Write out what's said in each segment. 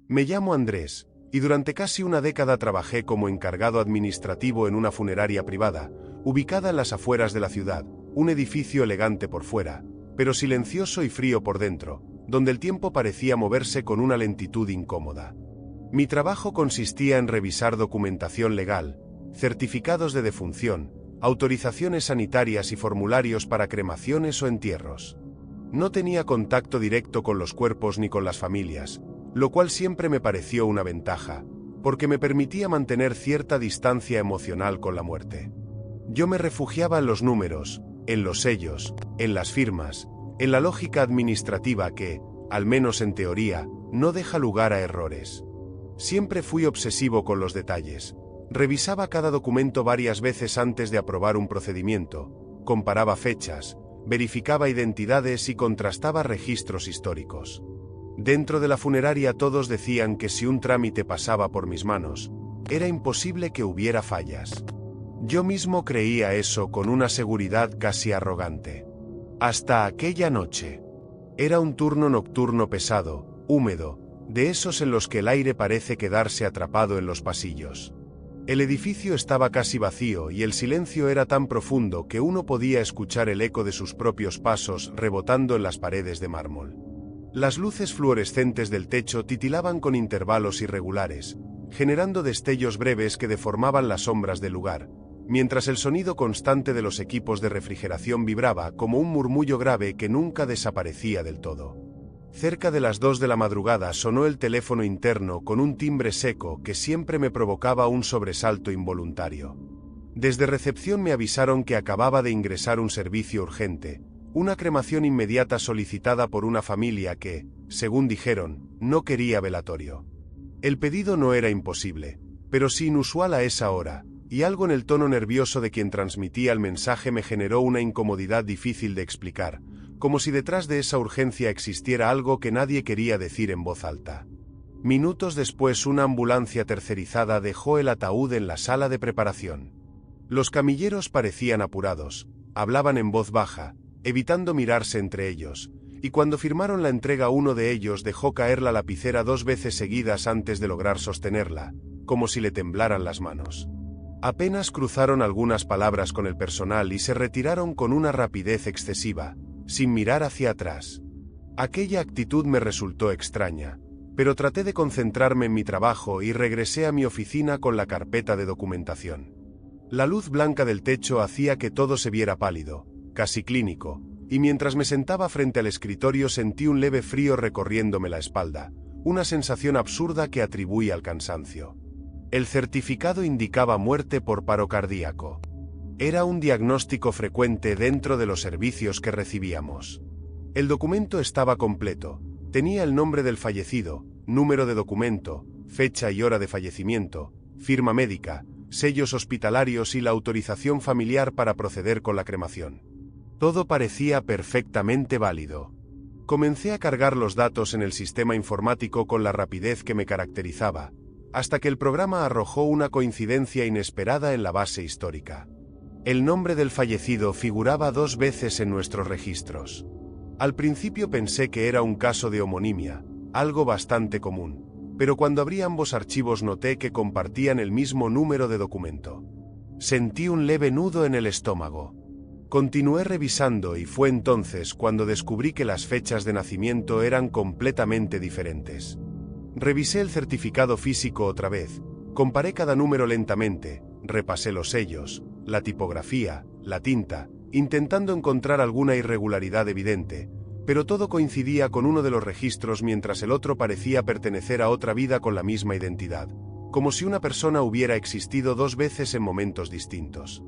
Me llamo Andrés, y durante casi una década trabajé como encargado administrativo en una funeraria privada, ubicada en las afueras de la ciudad, un edificio elegante por fuera, pero silencioso y frío por dentro, donde el tiempo parecía moverse con una lentitud incómoda. Mi trabajo consistía en revisar documentación legal, certificados de defunción, autorizaciones sanitarias y formularios para cremaciones o entierros. No tenía contacto directo con los cuerpos ni con las familias, lo cual siempre me pareció una ventaja, porque me permitía mantener cierta distancia emocional con la muerte. Yo me refugiaba en los números, en los sellos, en las firmas, en la lógica administrativa que, al menos en teoría, no deja lugar a errores. Siempre fui obsesivo con los detalles. Revisaba cada documento varias veces antes de aprobar un procedimiento, comparaba fechas, verificaba identidades y contrastaba registros históricos. Dentro de la funeraria todos decían que si un trámite pasaba por mis manos, era imposible que hubiera fallas. Yo mismo creía eso con una seguridad casi arrogante. Hasta aquella noche. Era un turno nocturno pesado, húmedo, de esos en los que el aire parece quedarse atrapado en los pasillos. El edificio estaba casi vacío y el silencio era tan profundo que uno podía escuchar el eco de sus propios pasos rebotando en las paredes de mármol. Las luces fluorescentes del techo titilaban con intervalos irregulares, generando destellos breves que deformaban las sombras del lugar, mientras el sonido constante de los equipos de refrigeración vibraba como un murmullo grave que nunca desaparecía del todo. Cerca de las 2 de la madrugada sonó el teléfono interno con un timbre seco que siempre me provocaba un sobresalto involuntario. Desde recepción me avisaron que acababa de ingresar un servicio urgente, una cremación inmediata solicitada por una familia que, según dijeron, no quería velatorio. El pedido no era imposible, pero sí inusual a esa hora, y algo en el tono nervioso de quien transmitía el mensaje me generó una incomodidad difícil de explicar, como si detrás de esa urgencia existiera algo que nadie quería decir en voz alta. Minutos después una ambulancia tercerizada dejó el ataúd en la sala de preparación. Los camilleros parecían apurados, hablaban en voz baja, evitando mirarse entre ellos, y cuando firmaron la entrega uno de ellos dejó caer la lapicera 2 veces seguidas antes de lograr sostenerla, como si le temblaran las manos. Apenas cruzaron algunas palabras con el personal y se retiraron con una rapidez excesiva, sin mirar hacia atrás. Aquella actitud me resultó extraña, pero traté de concentrarme en mi trabajo y regresé a mi oficina con la carpeta de documentación. La luz blanca del techo hacía que todo se viera pálido, casi clínico, y mientras me sentaba frente al escritorio sentí un leve frío recorriéndome la espalda, una sensación absurda que atribuí al cansancio. El certificado indicaba muerte por paro cardíaco. Era un diagnóstico frecuente dentro de los servicios que recibíamos. El documento estaba completo, tenía el nombre del fallecido, número de documento, fecha y hora de fallecimiento, firma médica, sellos hospitalarios y la autorización familiar para proceder con la cremación. Todo parecía perfectamente válido. Comencé a cargar los datos en el sistema informático con la rapidez que me caracterizaba, hasta que el programa arrojó una coincidencia inesperada en la base histórica. El nombre del fallecido figuraba 2 veces en nuestros registros. Al principio pensé que era un caso de homonimia, algo bastante común, pero cuando abrí ambos archivos noté que compartían el mismo número de documento. Sentí un leve nudo en el estómago. Continué revisando y fue entonces cuando descubrí que las fechas de nacimiento eran completamente diferentes. Revisé el certificado físico otra vez, comparé cada número lentamente, repasé los sellos, la tipografía, la tinta, intentando encontrar alguna irregularidad evidente, pero todo coincidía con uno de los registros mientras el otro parecía pertenecer a otra vida con la misma identidad, como si una persona hubiera existido 2 veces en momentos distintos.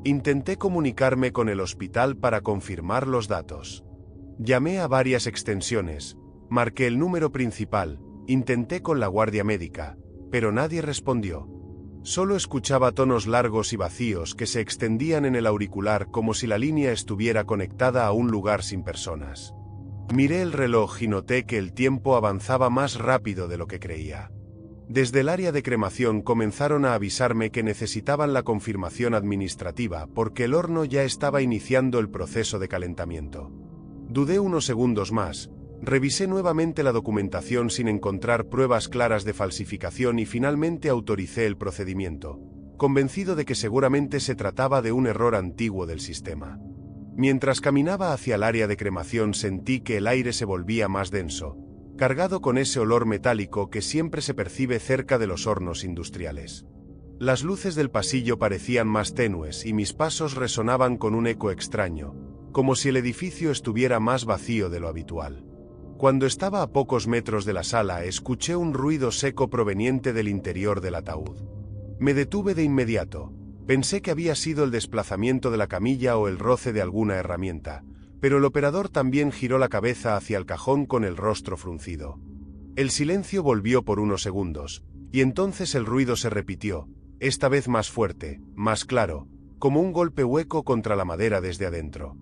Intenté comunicarme con el hospital para confirmar los datos. Llamé a varias extensiones, marqué el número principal, intenté con la guardia médica, pero nadie respondió. Solo escuchaba tonos largos y vacíos que se extendían en el auricular como si la línea estuviera conectada a un lugar sin personas. Miré el reloj y noté que el tiempo avanzaba más rápido de lo que creía. Desde el área de cremación comenzaron a avisarme que necesitaban la confirmación administrativa porque el horno ya estaba iniciando el proceso de calentamiento. Dudé unos segundos más, Revisé nuevamente la documentación sin encontrar pruebas claras de falsificación y finalmente autoricé el procedimiento, convencido de que seguramente se trataba de un error antiguo del sistema. Mientras caminaba hacia el área de cremación sentí que el aire se volvía más denso, cargado con ese olor metálico que siempre se percibe cerca de los hornos industriales. Las luces del pasillo parecían más tenues y mis pasos resonaban con un eco extraño, como si el edificio estuviera más vacío de lo habitual. Cuando estaba a pocos metros de la sala, escuché un ruido seco proveniente del interior del ataúd. Me detuve de inmediato. Pensé que había sido el desplazamiento de la camilla o el roce de alguna herramienta, pero el operador también giró la cabeza hacia el cajón con el rostro fruncido. El silencio volvió por unos segundos, y entonces el ruido se repitió, esta vez más fuerte, más claro, como un golpe hueco contra la madera desde adentro.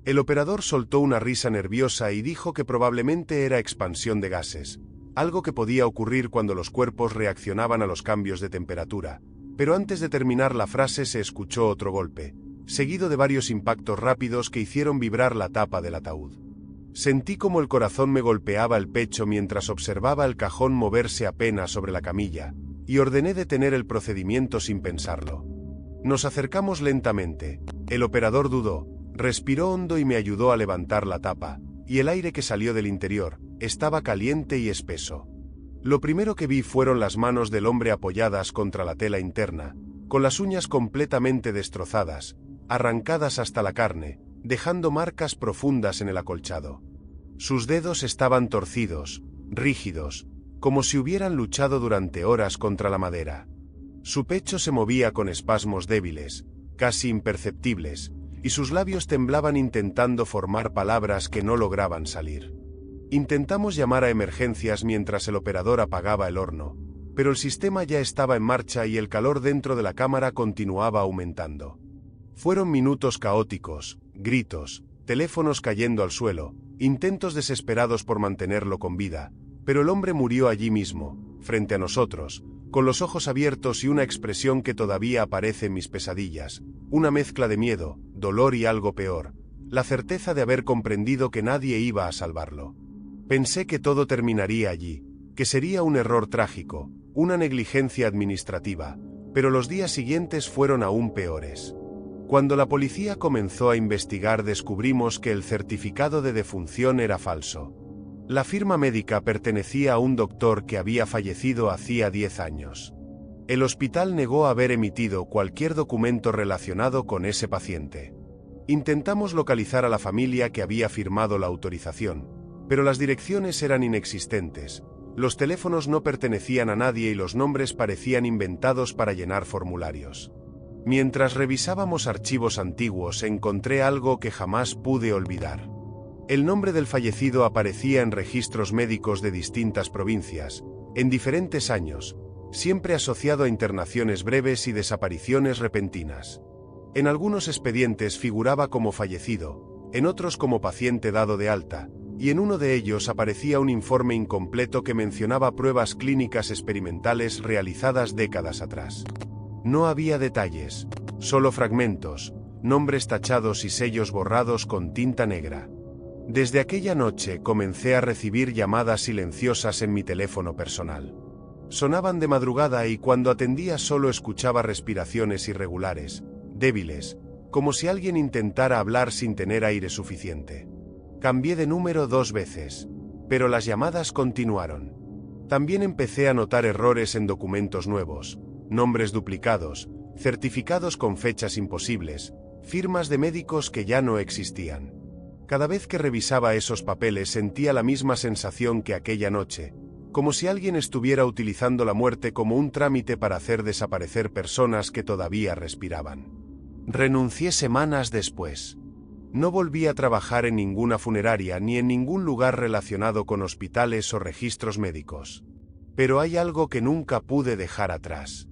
El operador soltó una risa nerviosa y dijo que probablemente era expansión de gases, algo que podía ocurrir cuando los cuerpos reaccionaban a los cambios de temperatura, pero antes de terminar la frase se escuchó otro golpe, seguido de varios impactos rápidos que hicieron vibrar la tapa del ataúd. Sentí como el corazón me golpeaba el pecho mientras observaba el cajón moverse apenas sobre la camilla, y ordené detener el procedimiento sin pensarlo. Nos acercamos lentamente. El operador dudó, respiró hondo y me ayudó a levantar la tapa, y el aire que salió del interior estaba caliente y espeso. Lo primero que vi fueron las manos del hombre apoyadas contra la tela interna, con las uñas completamente destrozadas, arrancadas hasta la carne, dejando marcas profundas en el acolchado. Sus dedos estaban torcidos, rígidos, como si hubieran luchado durante horas contra la madera. Su pecho se movía con espasmos débiles, casi imperceptibles, y sus labios temblaban intentando formar palabras que no lograban salir. Intentamos llamar a emergencias mientras el operador apagaba el horno, pero el sistema ya estaba en marcha y el calor dentro de la cámara continuaba aumentando. Fueron minutos caóticos, gritos, teléfonos cayendo al suelo, intentos desesperados por mantenerlo con vida, pero el hombre murió allí mismo, frente a nosotros, con los ojos abiertos y una expresión que todavía aparece en mis pesadillas, una mezcla de miedo, dolor y algo peor, la certeza de haber comprendido que nadie iba a salvarlo. Pensé que todo terminaría allí, que sería un error trágico, una negligencia administrativa, pero los días siguientes fueron aún peores. Cuando la policía comenzó a investigar descubrimos que el certificado de defunción era falso. La firma médica pertenecía a un doctor que había fallecido hacía 10 años. El hospital negó haber emitido cualquier documento relacionado con ese paciente. Intentamos localizar a la familia que había firmado la autorización, pero las direcciones eran inexistentes, los teléfonos no pertenecían a nadie y los nombres parecían inventados para llenar formularios. Mientras revisábamos archivos antiguos encontré algo que jamás pude olvidar. El nombre del fallecido aparecía en registros médicos de distintas provincias, en diferentes años, siempre asociado a internaciones breves y desapariciones repentinas. En algunos expedientes figuraba como fallecido, en otros como paciente dado de alta, y en uno de ellos aparecía un informe incompleto que mencionaba pruebas clínicas experimentales realizadas décadas atrás. No había detalles, solo fragmentos, nombres tachados y sellos borrados con tinta negra. Desde aquella noche comencé a recibir llamadas silenciosas en mi teléfono personal. Sonaban de madrugada y cuando atendía solo escuchaba respiraciones irregulares, débiles, como si alguien intentara hablar sin tener aire suficiente. Cambié de número 2 veces, pero las llamadas continuaron. También empecé a notar errores en documentos nuevos, nombres duplicados, certificados con fechas imposibles, firmas de médicos que ya no existían. Cada vez que revisaba esos papeles sentía la misma sensación que aquella noche, como si alguien estuviera utilizando la muerte como un trámite para hacer desaparecer personas que todavía respiraban. Renuncié semanas después. No volví a trabajar en ninguna funeraria ni en ningún lugar relacionado con hospitales o registros médicos. Pero hay algo que nunca pude dejar atrás.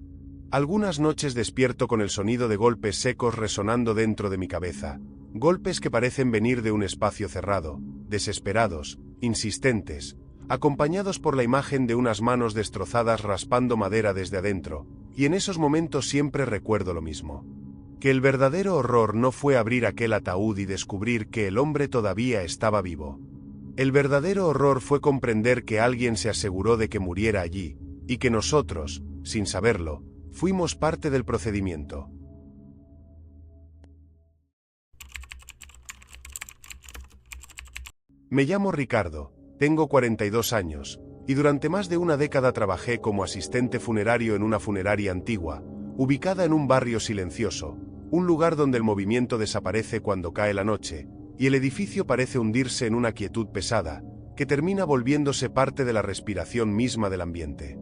Algunas noches despierto con el sonido de golpes secos resonando dentro de mi cabeza, golpes que parecen venir de un espacio cerrado, desesperados, insistentes, acompañados por la imagen de unas manos destrozadas raspando madera desde adentro, y en esos momentos siempre recuerdo lo mismo. Que el verdadero horror no fue abrir aquel ataúd y descubrir que el hombre todavía estaba vivo. El verdadero horror fue comprender que alguien se aseguró de que muriera allí, y que nosotros, sin saberlo, fuimos parte del procedimiento. Me llamo Ricardo, tengo 42 años, y durante más de una década trabajé como asistente funerario en una funeraria antigua, ubicada en un barrio silencioso, un lugar donde el movimiento desaparece cuando cae la noche, y el edificio parece hundirse en una quietud pesada, que termina volviéndose parte de la respiración misma del ambiente.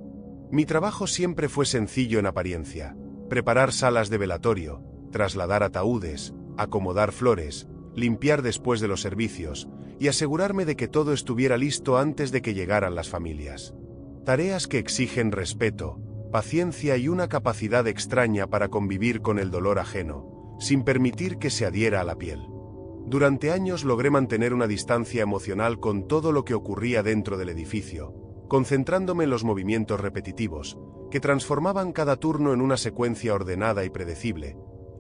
Mi trabajo siempre fue sencillo en apariencia: preparar salas de velatorio, trasladar ataúdes, acomodar flores, limpiar después de los servicios, y asegurarme de que todo estuviera listo antes de que llegaran las familias. Tareas que exigen respeto, paciencia y una capacidad extraña para convivir con el dolor ajeno, sin permitir que se adhiera a la piel. Durante años logré mantener una distancia emocional con todo lo que ocurría dentro del edificio, concentrándome en los movimientos repetitivos, que transformaban cada turno en una secuencia ordenada y predecible,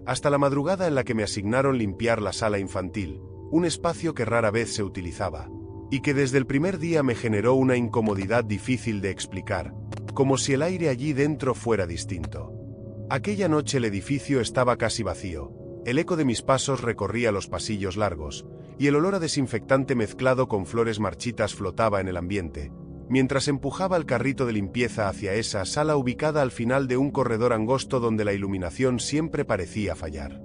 hasta la madrugada en la que me asignaron limpiar la sala infantil, un espacio que rara vez se utilizaba, y que desde el primer día me generó una incomodidad difícil de explicar, como si el aire allí dentro fuera distinto. Aquella noche el edificio estaba casi vacío. El eco de mis pasos recorría los pasillos largos, y el olor a desinfectante mezclado con flores marchitas flotaba en el ambiente, mientras empujaba el carrito de limpieza hacia esa sala ubicada al final de un corredor angosto donde la iluminación siempre parecía fallar.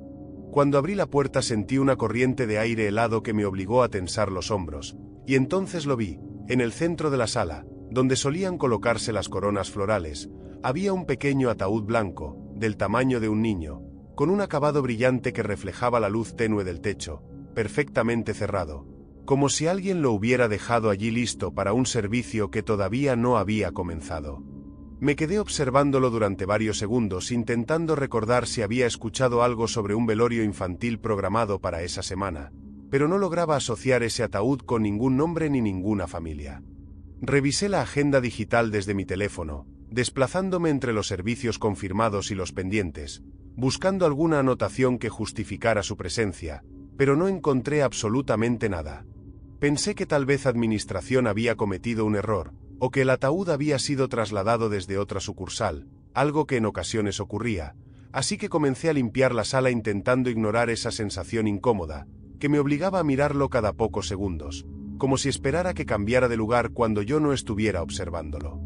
Cuando abrí la puerta sentí una corriente de aire helado que me obligó a tensar los hombros, y entonces lo vi. En el centro de la sala, donde solían colocarse las coronas florales, había un pequeño ataúd blanco, del tamaño de un niño, con un acabado brillante que reflejaba la luz tenue del techo, perfectamente cerrado, como si alguien lo hubiera dejado allí listo para un servicio que todavía no había comenzado. Me quedé observándolo durante varios segundos, intentando recordar si había escuchado algo sobre un velorio infantil programado para esa semana, pero no lograba asociar ese ataúd con ningún nombre ni ninguna familia. Revisé la agenda digital desde mi teléfono, desplazándome entre los servicios confirmados y los pendientes, buscando alguna anotación que justificara su presencia, pero no encontré absolutamente nada. Pensé que tal vez administración había cometido un error, o que el ataúd había sido trasladado desde otra sucursal, algo que en ocasiones ocurría, así que comencé a limpiar la sala intentando ignorar esa sensación incómoda, que me obligaba a mirarlo cada pocos segundos, como si esperara que cambiara de lugar cuando yo no estuviera observándolo.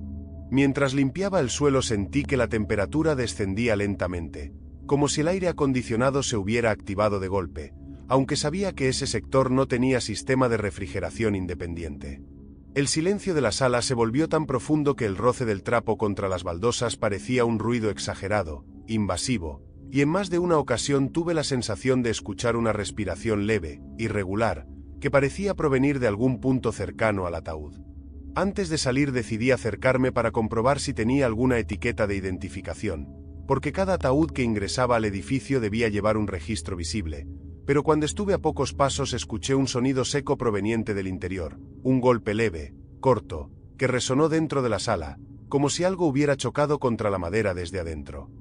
Mientras limpiaba el suelo sentí que la temperatura descendía lentamente, como si el aire acondicionado se hubiera activado de golpe, aunque sabía que ese sector no tenía sistema de refrigeración independiente. El silencio de la sala se volvió tan profundo que el roce del trapo contra las baldosas parecía un ruido exagerado, invasivo, y en más de una ocasión tuve la sensación de escuchar una respiración leve, irregular, que parecía provenir de algún punto cercano al ataúd. Antes de salir decidí acercarme para comprobar si tenía alguna etiqueta de identificación, porque cada ataúd que ingresaba al edificio debía llevar un registro visible, pero cuando estuve a pocos pasos escuché un sonido seco proveniente del interior, un golpe leve, corto, que resonó dentro de la sala, como si algo hubiera chocado contra la madera desde adentro.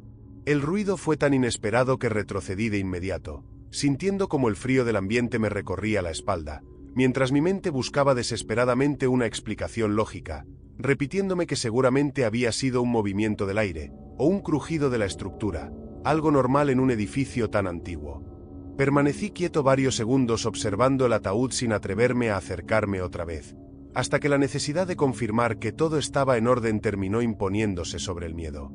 El ruido fue tan inesperado que retrocedí de inmediato, sintiendo como el frío del ambiente me recorría la espalda, mientras mi mente buscaba desesperadamente una explicación lógica, repitiéndome que seguramente había sido un movimiento del aire, o un crujido de la estructura, algo normal en un edificio tan antiguo. Permanecí quieto varios segundos observando el ataúd sin atreverme a acercarme otra vez, hasta que la necesidad de confirmar que todo estaba en orden terminó imponiéndose sobre el miedo.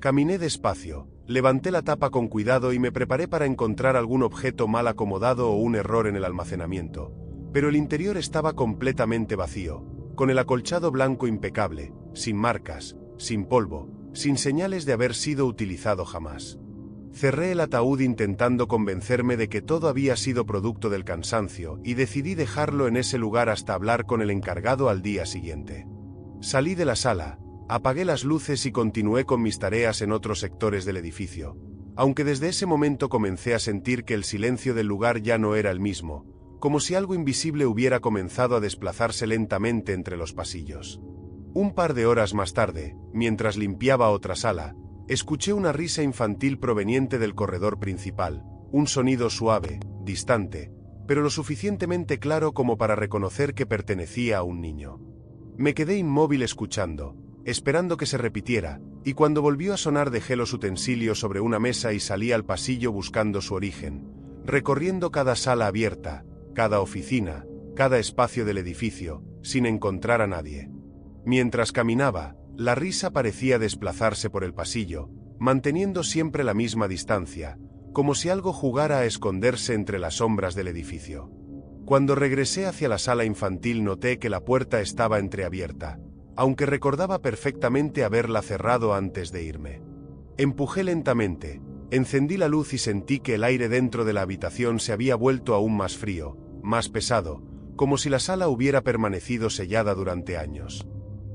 Caminé despacio, levanté la tapa con cuidado y me preparé para encontrar algún objeto mal acomodado o un error en el almacenamiento, pero el interior estaba completamente vacío, con el acolchado blanco impecable, sin marcas, sin polvo, sin señales de haber sido utilizado jamás. Cerré el ataúd intentando convencerme de que todo había sido producto del cansancio y decidí dejarlo en ese lugar hasta hablar con el encargado al día siguiente. Salí de la sala, apagué las luces y continué con mis tareas en otros sectores del edificio, aunque desde ese momento comencé a sentir que el silencio del lugar ya no era el mismo, como si algo invisible hubiera comenzado a desplazarse lentamente entre los pasillos. Un par de horas más tarde, mientras limpiaba otra sala, escuché una risa infantil proveniente del corredor principal, un sonido suave, distante, pero lo suficientemente claro como para reconocer que pertenecía a un niño. Me quedé inmóvil escuchando, esperando que se repitiera, y cuando volvió a sonar dejé los utensilios sobre una mesa y salí al pasillo buscando su origen, recorriendo cada sala abierta, cada oficina, cada espacio del edificio, sin encontrar a nadie. Mientras caminaba, la risa parecía desplazarse por el pasillo, manteniendo siempre la misma distancia, como si algo jugara a esconderse entre las sombras del edificio. Cuando regresé hacia la sala infantil noté que la puerta estaba entreabierta, aunque recordaba perfectamente haberla cerrado antes de irme. Empujé lentamente, encendí la luz y sentí que el aire dentro de la habitación se había vuelto aún más frío, más pesado, como si la sala hubiera permanecido sellada durante años.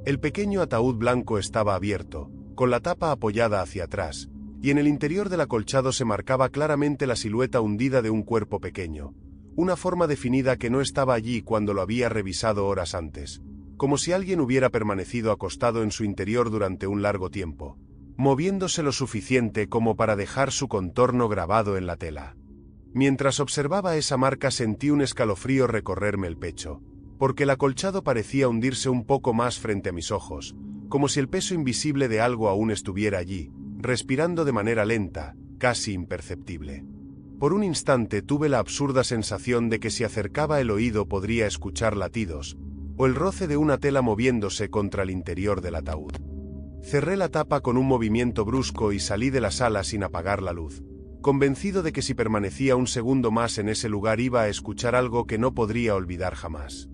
El pequeño ataúd blanco estaba abierto, con la tapa apoyada hacia atrás, y en el interior del acolchado se marcaba claramente la silueta hundida de un cuerpo pequeño, una forma definida que no estaba allí cuando lo había revisado horas antes, como si alguien hubiera permanecido acostado en su interior durante un largo tiempo, moviéndose lo suficiente como para dejar su contorno grabado en la tela. Mientras observaba esa marca sentí un escalofrío recorrerme el pecho, porque el acolchado parecía hundirse un poco más frente a mis ojos, como si el peso invisible de algo aún estuviera allí, respirando de manera lenta, casi imperceptible. Por un instante tuve la absurda sensación de que si acercaba el oído podría escuchar latidos, o el roce de una tela moviéndose contra el interior del ataúd. Cerré la tapa con un movimiento brusco y salí de la sala sin apagar la luz, convencido de que si permanecía un segundo más en ese lugar iba a escuchar algo que no podría olvidar jamás.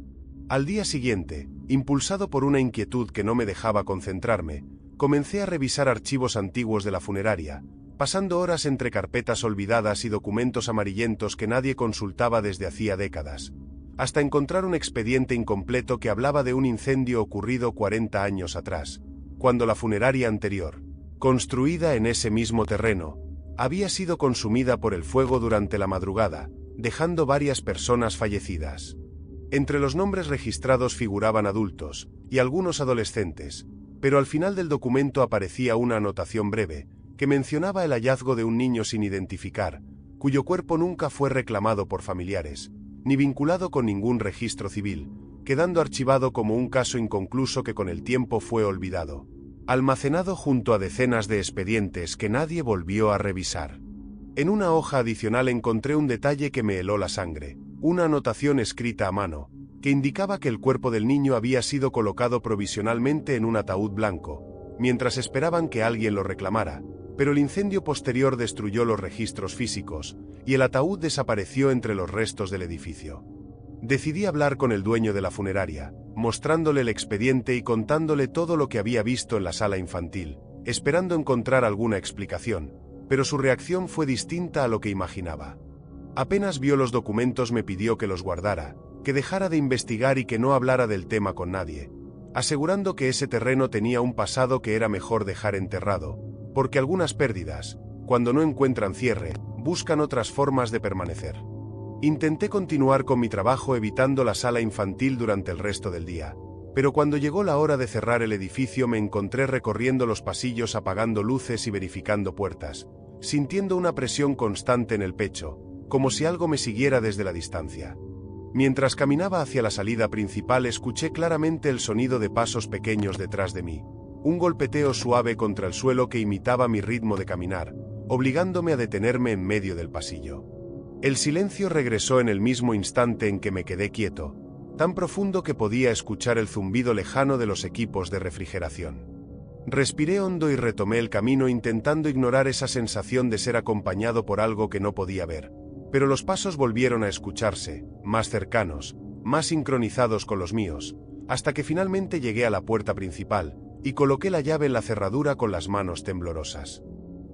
Al día siguiente, impulsado por una inquietud que no me dejaba concentrarme, comencé a revisar archivos antiguos de la funeraria, pasando horas entre carpetas olvidadas y documentos amarillentos que nadie consultaba desde hacía décadas, hasta encontrar un expediente incompleto que hablaba de un incendio ocurrido 40 años atrás, cuando la funeraria anterior, construida en ese mismo terreno, había sido consumida por el fuego durante la madrugada, dejando varias personas fallecidas. Entre los nombres registrados figuraban adultos, y algunos adolescentes, pero al final del documento aparecía una anotación breve, que mencionaba el hallazgo de un niño sin identificar, cuyo cuerpo nunca fue reclamado por familiares, ni vinculado con ningún registro civil, quedando archivado como un caso inconcluso que con el tiempo fue olvidado, almacenado junto a decenas de expedientes que nadie volvió a revisar. En una hoja adicional encontré un detalle que me heló la sangre, una anotación escrita a mano, que indicaba que el cuerpo del niño había sido colocado provisionalmente en un ataúd blanco, mientras esperaban que alguien lo reclamara, pero el incendio posterior destruyó los registros físicos, y el ataúd desapareció entre los restos del edificio. Decidí hablar con el dueño de la funeraria, mostrándole el expediente y contándole todo lo que había visto en la sala infantil, esperando encontrar alguna explicación, pero su reacción fue distinta a lo que imaginaba. Apenas vio los documentos me pidió que los guardara, que dejara de investigar y que no hablara del tema con nadie, asegurando que ese terreno tenía un pasado que era mejor dejar enterrado, porque algunas pérdidas, cuando no encuentran cierre, buscan otras formas de permanecer. Intenté continuar con mi trabajo evitando la sala infantil durante el resto del día, pero cuando llegó la hora de cerrar el edificio me encontré recorriendo los pasillos apagando luces y verificando puertas, sintiendo una presión constante en el pecho, como si algo me siguiera desde la distancia. Mientras caminaba hacia la salida principal escuché claramente el sonido de pasos pequeños detrás de mí, un golpeteo suave contra el suelo que imitaba mi ritmo de caminar, obligándome a detenerme en medio del pasillo. El silencio regresó en el mismo instante en que me quedé quieto, tan profundo que podía escuchar el zumbido lejano de los equipos de refrigeración. Respiré hondo y retomé el camino intentando ignorar esa sensación de ser acompañado por algo que no podía ver. Pero los pasos volvieron a escucharse, más cercanos, más sincronizados con los míos, hasta que finalmente llegué a la puerta principal, y coloqué la llave en la cerradura con las manos temblorosas.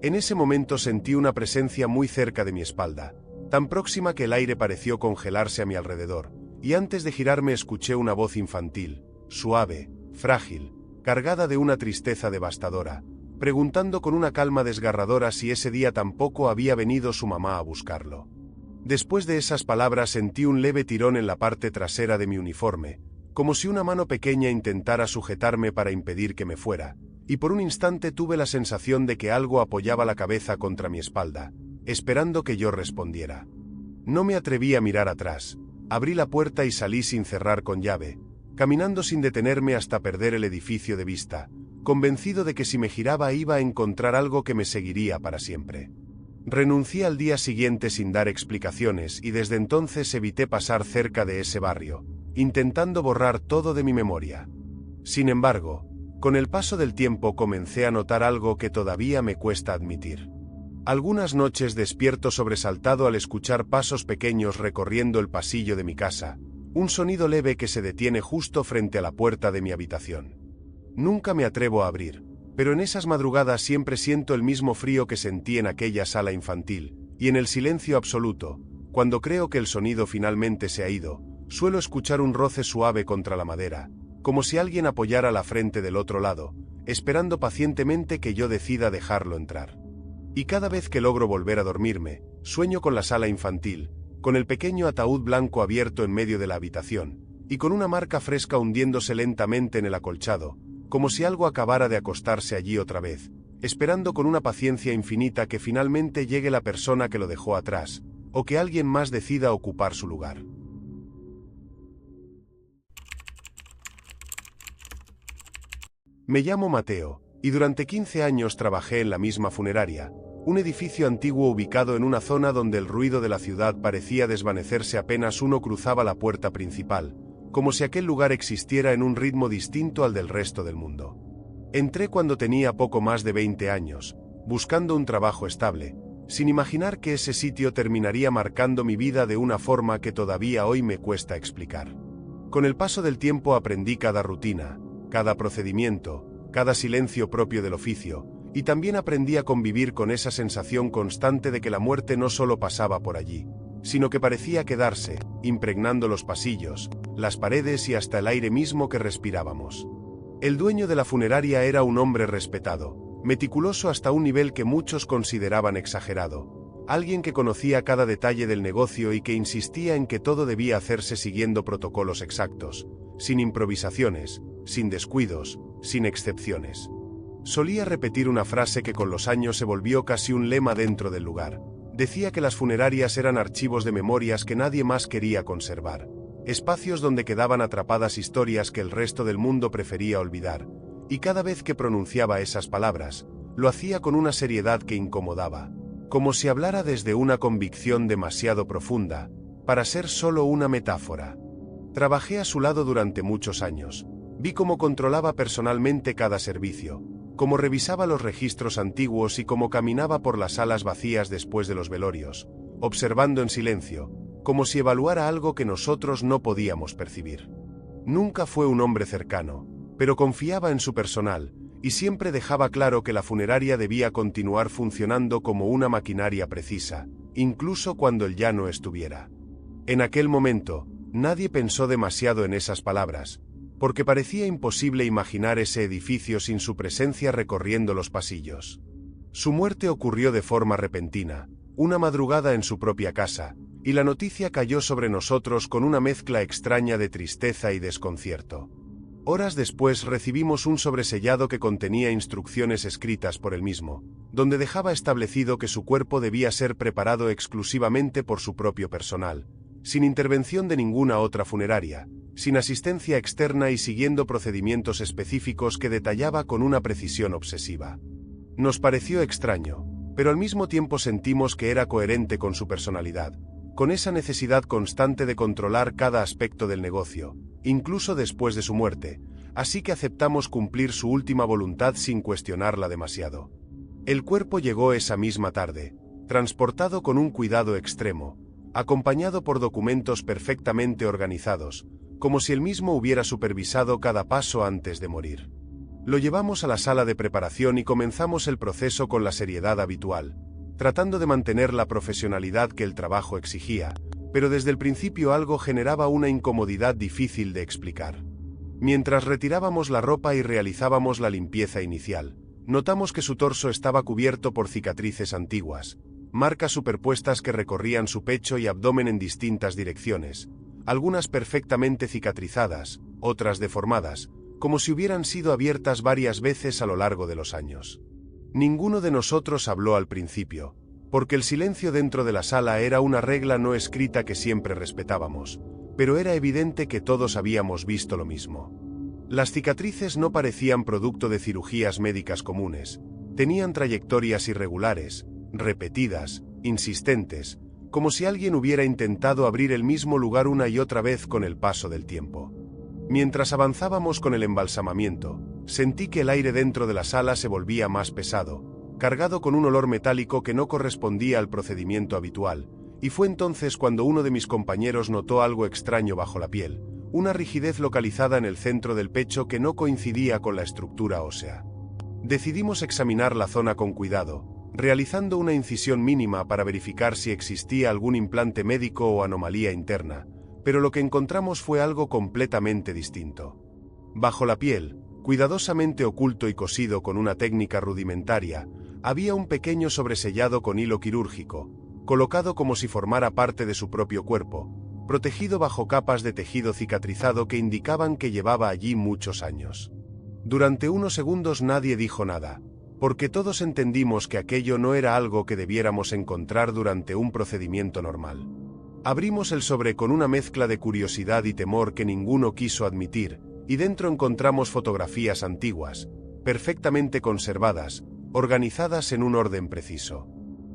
En ese momento sentí una presencia muy cerca de mi espalda, tan próxima que el aire pareció congelarse a mi alrededor, y antes de girarme escuché una voz infantil, suave, frágil, cargada de una tristeza devastadora, preguntando con una calma desgarradora si ese día tampoco había venido su mamá a buscarlo. Después de esas palabras sentí un leve tirón en la parte trasera de mi uniforme, como si una mano pequeña intentara sujetarme para impedir que me fuera, y por un instante tuve la sensación de que algo apoyaba la cabeza contra mi espalda, esperando que yo respondiera. No me atreví a mirar atrás. Abrí la puerta y salí sin cerrar con llave, caminando sin detenerme hasta perder el edificio de vista, convencido de que si me giraba iba a encontrar algo que me seguiría para siempre. Renuncié al día siguiente sin dar explicaciones y desde entonces evité pasar cerca de ese barrio, intentando borrar todo de mi memoria. Sin embargo, con el paso del tiempo comencé a notar algo que todavía me cuesta admitir. Algunas noches despierto sobresaltado al escuchar pasos pequeños recorriendo el pasillo de mi casa, un sonido leve que se detiene justo frente a la puerta de mi habitación. Nunca me atrevo a abrir, pero en esas madrugadas siempre siento el mismo frío que sentí en aquella sala infantil, y en el silencio absoluto, cuando creo que el sonido finalmente se ha ido, suelo escuchar un roce suave contra la madera, como si alguien apoyara la frente del otro lado, esperando pacientemente que yo decida dejarlo entrar. Y cada vez que logro volver a dormirme, sueño con la sala infantil, con el pequeño ataúd blanco abierto en medio de la habitación, y con una marca fresca hundiéndose lentamente en el acolchado, como si algo acabara de acostarse allí otra vez, esperando con una paciencia infinita que finalmente llegue la persona que lo dejó atrás, o que alguien más decida ocupar su lugar. Me llamo Mateo, y durante 15 años trabajé en la misma funeraria, un edificio antiguo ubicado en una zona donde el ruido de la ciudad parecía desvanecerse apenas uno cruzaba la puerta principal, como si aquel lugar existiera en un ritmo distinto al del resto del mundo. Entré cuando tenía poco más de 20 años, buscando un trabajo estable, sin imaginar que ese sitio terminaría marcando mi vida de una forma que todavía hoy me cuesta explicar. Con el paso del tiempo aprendí cada rutina, cada procedimiento, cada silencio propio del oficio, y también aprendí a convivir con esa sensación constante de que la muerte no solo pasaba por allí, sino que parecía quedarse, impregnando los pasillos, las paredes y hasta el aire mismo que respirábamos. El dueño de la funeraria era un hombre respetado, meticuloso hasta un nivel que muchos consideraban exagerado, alguien que conocía cada detalle del negocio y que insistía en que todo debía hacerse siguiendo protocolos exactos, sin improvisaciones, sin descuidos, sin excepciones. Solía repetir una frase que con los años se volvió casi un lema dentro del lugar. Decía que las funerarias eran archivos de memorias que nadie más quería conservar, espacios donde quedaban atrapadas historias que el resto del mundo prefería olvidar, y cada vez que pronunciaba esas palabras, lo hacía con una seriedad que incomodaba, como si hablara desde una convicción demasiado profunda, para ser solo una metáfora. Trabajé a su lado durante muchos años. Vi cómo controlaba personalmente cada servicio, cómo revisaba los registros antiguos y cómo caminaba por las salas vacías después de los velorios, observando en silencio, como si evaluara algo que nosotros no podíamos percibir. Nunca fue un hombre cercano, pero confiaba en su personal, y siempre dejaba claro que la funeraria debía continuar funcionando como una maquinaria precisa, incluso cuando él ya no estuviera. En aquel momento, nadie pensó demasiado en esas palabras, porque parecía imposible imaginar ese edificio sin su presencia recorriendo los pasillos. Su muerte ocurrió de forma repentina, una madrugada en su propia casa, y la noticia cayó sobre nosotros con una mezcla extraña de tristeza y desconcierto. Horas después recibimos un sobresellado que contenía instrucciones escritas por él mismo, donde dejaba establecido que su cuerpo debía ser preparado exclusivamente por su propio personal, sin intervención de ninguna otra funeraria, sin asistencia externa y siguiendo procedimientos específicos que detallaba con una precisión obsesiva. Nos pareció extraño, pero al mismo tiempo sentimos que era coherente con su personalidad, con esa necesidad constante de controlar cada aspecto del negocio, incluso después de su muerte, así que aceptamos cumplir su última voluntad sin cuestionarla demasiado. El cuerpo llegó esa misma tarde, transportado con un cuidado extremo, acompañado por documentos perfectamente organizados, como si él mismo hubiera supervisado cada paso antes de morir. Lo llevamos a la sala de preparación y comenzamos el proceso con la seriedad habitual, tratando de mantener la profesionalidad que el trabajo exigía, pero desde el principio algo generaba una incomodidad difícil de explicar. Mientras retirábamos la ropa y realizábamos la limpieza inicial, notamos que su torso estaba cubierto por cicatrices antiguas, marcas superpuestas que recorrían su pecho y abdomen en distintas direcciones, algunas perfectamente cicatrizadas, otras deformadas, como si hubieran sido abiertas varias veces a lo largo de los años. Ninguno de nosotros habló al principio, porque el silencio dentro de la sala era una regla no escrita que siempre respetábamos, pero era evidente que todos habíamos visto lo mismo. Las cicatrices no parecían producto de cirugías médicas comunes, tenían trayectorias irregulares, repetidas, insistentes, como si alguien hubiera intentado abrir el mismo lugar una y otra vez con el paso del tiempo. Mientras avanzábamos con el embalsamamiento, sentí que el aire dentro de la sala se volvía más pesado, cargado con un olor metálico que no correspondía al procedimiento habitual, y fue entonces cuando uno de mis compañeros notó algo extraño bajo la piel, una rigidez localizada en el centro del pecho que no coincidía con la estructura ósea. Decidimos examinar la zona con cuidado, realizando una incisión mínima para verificar si existía algún implante médico o anomalía interna, pero lo que encontramos fue algo completamente distinto. Bajo la piel, cuidadosamente oculto y cosido con una técnica rudimentaria, había un pequeño sobresellado con hilo quirúrgico, colocado como si formara parte de su propio cuerpo, protegido bajo capas de tejido cicatrizado que indicaban que llevaba allí muchos años. Durante unos segundos nadie dijo nada, porque todos entendimos que aquello no era algo que debiéramos encontrar durante un procedimiento normal. Abrimos el sobre con una mezcla de curiosidad y temor que ninguno quiso admitir, y dentro encontramos fotografías antiguas, perfectamente conservadas, organizadas en un orden preciso.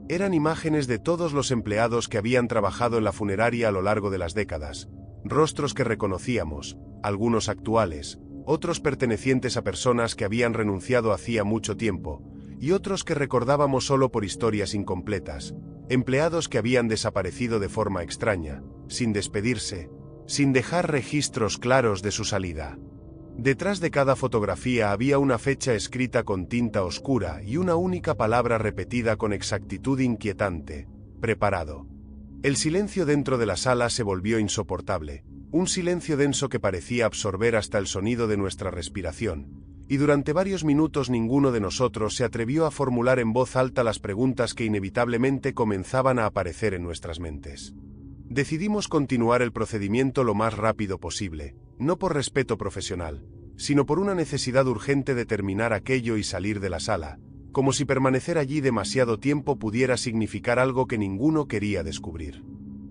Eran imágenes de todos los empleados que habían trabajado en la funeraria a lo largo de las décadas, rostros que reconocíamos, algunos actuales, otros pertenecientes a personas que habían renunciado hacía mucho tiempo, y otros que recordábamos solo por historias incompletas, empleados que habían desaparecido de forma extraña, sin despedirse, sin dejar registros claros de su salida. Detrás de cada fotografía había una fecha escrita con tinta oscura y una única palabra repetida con exactitud inquietante: preparado. El silencio dentro de la sala se volvió insoportable, un silencio denso que parecía absorber hasta el sonido de nuestra respiración, y durante varios minutos ninguno de nosotros se atrevió a formular en voz alta las preguntas que inevitablemente comenzaban a aparecer en nuestras mentes. Decidimos continuar el procedimiento lo más rápido posible, no por respeto profesional, sino por una necesidad urgente de terminar aquello y salir de la sala, como si permanecer allí demasiado tiempo pudiera significar algo que ninguno quería descubrir.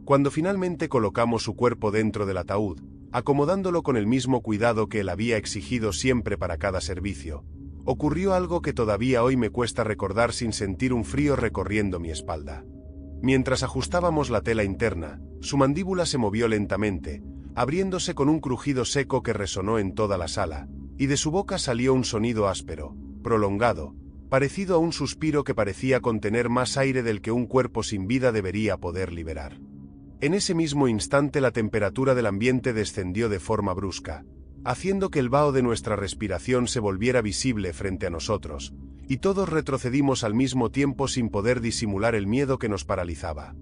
Cuando finalmente colocamos su cuerpo dentro del ataúd, acomodándolo con el mismo cuidado que él había exigido siempre para cada servicio, ocurrió algo que todavía hoy me cuesta recordar sin sentir un frío recorriendo mi espalda. Mientras ajustábamos la tela interna, su mandíbula se movió lentamente, abriéndose con un crujido seco que resonó en toda la sala, y de su boca salió un sonido áspero, prolongado, parecido a un suspiro que parecía contener más aire del que un cuerpo sin vida debería poder liberar. En ese mismo instante la temperatura del ambiente descendió de forma brusca, haciendo que el vaho de nuestra respiración se volviera visible frente a nosotros, y todos retrocedimos al mismo tiempo sin poder disimular el miedo que nos paralizaba.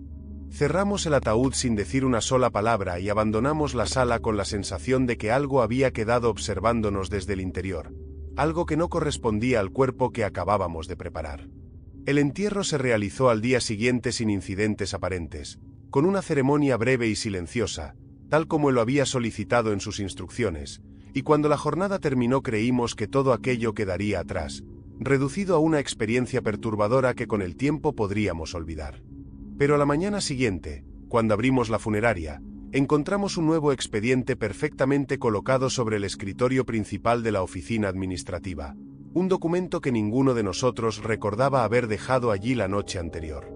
Cerramos el ataúd sin decir una sola palabra y abandonamos la sala con la sensación de que algo había quedado observándonos desde el interior, algo que no correspondía al cuerpo que acabábamos de preparar. El entierro se realizó al día siguiente sin incidentes aparentes, con una ceremonia breve y silenciosa, tal como él lo había solicitado en sus instrucciones, y cuando la jornada terminó creímos que todo aquello quedaría atrás, reducido a una experiencia perturbadora que con el tiempo podríamos olvidar. Pero a la mañana siguiente, cuando abrimos la funeraria, encontramos un nuevo expediente perfectamente colocado sobre el escritorio principal de la oficina administrativa, un documento que ninguno de nosotros recordaba haber dejado allí la noche anterior.